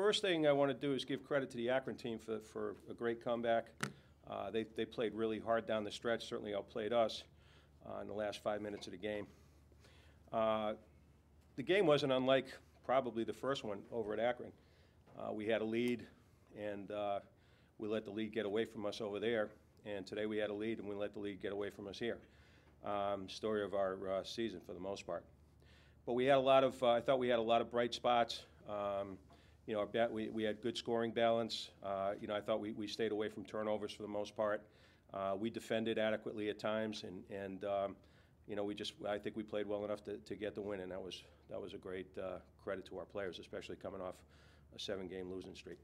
first thing I want to do is give credit to the Akron team for a great comeback. They played really hard down the stretch, certainly outplayed us in the last 5 minutes of the game. The game wasn't unlike probably the first one over at Akron. We had a lead, and we let the lead get away from us over there. And today we had a lead, and we let the lead get away from us here. Story of our season for the most part. But we had a lot of, I thought we had a lot of bright spots. You know, we had good scoring balance. You know, I thought we stayed away from turnovers for the most part. We defended adequately at times, and you know, I think we played well enough to get the win, and that was a great credit to our players, especially coming off a 7-game losing streak.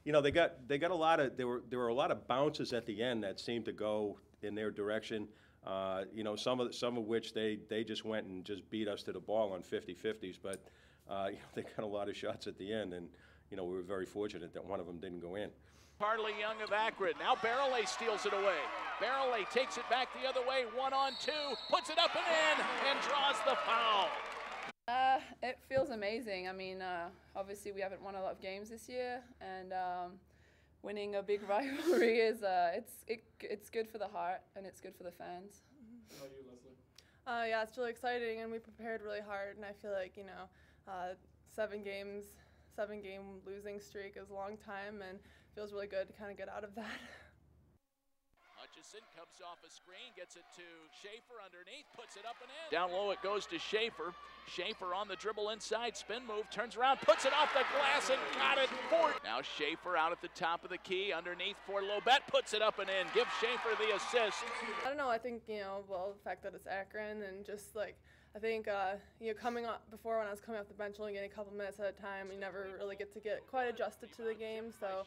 You know, they got a lot of, there were a lot of bounces at the end that seemed to go in their direction. You know, some of which they just went and just beat us to the ball on 50-50s, but you know, they got a lot of shots at the end, and you know, we were very fortunate that one of them didn't go in. Harley Young of Akron. Now Barroihet steals it away. Barroihet takes it back the other way, 1-on-2, puts it up and in, and draws the foul. It feels amazing. I mean, obviously we haven't won a lot of games this year, and winning a big rivalry is it's good for the heart and it's good for the fans. How about you, Leslie? Yeah, it's really exciting, and we prepared really hard, and I feel like, you know, 7 game losing streak is a long time, and it feels really good to kind of get out of that. Hutchison comes off a screen, gets it to Schaefer underneath, puts it up and in. Down low it goes to Schaefer. Schaefer on the dribble inside, spin move, turns around, puts it off the glass and got it. Now Schaefer out at the top of the key, underneath for Lobet, puts it up and in. Give Schaefer the assist. I don't know, I think, you know, well, the fact that it's Akron, and just like, I think, you know, before when I was coming off the bench only getting a couple minutes at a time, you never really get to get quite adjusted to the game. So,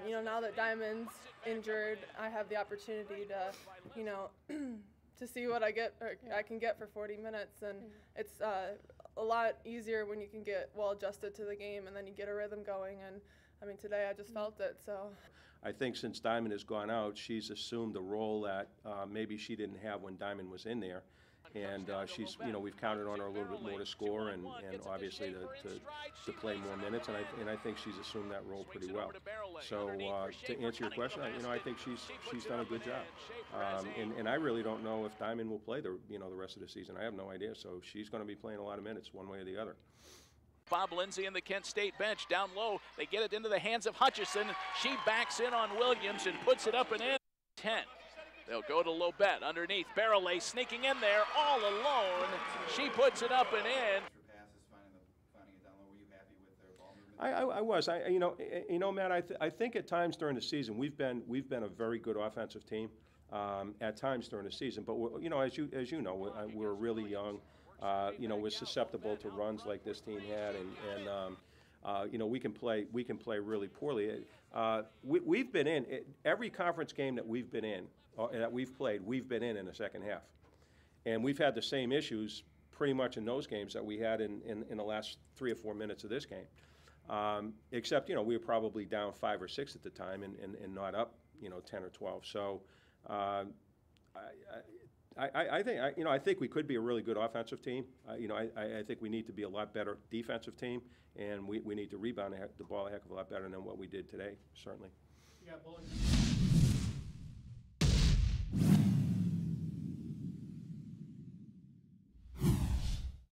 you know, now that Diamond's injured, I have the opportunity to, you know, to see what I can get for 40 minutes, and it's a lot easier when you can get well adjusted to the game, and then you get a rhythm going. And I mean, today I just felt it. So I think since Diamond has gone out, she's assumed a role that maybe she didn't have when Diamond was in there. And she's, you know, we've counted on her a little bit more to score and obviously to play more minutes, and I think she's assumed that role pretty well. So to answer your question, you know, I think she's done a good job, and I really don't know if Diamond will play the rest of the season. I have no idea. So she's going to be playing a lot of minutes, one way or the other. Bob Lindsay and the Kent State bench down low. They get it into the hands of Hutchison. She backs in on Williams and puts it up and in. 10. They'll go to Lobet underneath. Barroihet sneaking in there all alone. She puts it up and in. I was. You know, Matt. I think at times during the season we've been a very good offensive team. At times during the season, but you know, as you know, we're really young. You know, we're susceptible to runs like this team had, and you know, we can play really poorly. We've been in every conference game that we've been in, that we've played. We've been in the second half, and we've had the same issues pretty much in those games that we had in the last 3 or 4 minutes of this game. Except, you know, we were probably down 5 or 6 at the time, and not up, you know, 10 or 12. So I think we could be a really good offensive team. You know, I think we need to be a lot better defensive team, and we need to rebound the ball a heck of a lot better than what we did today, certainly. You got bowling.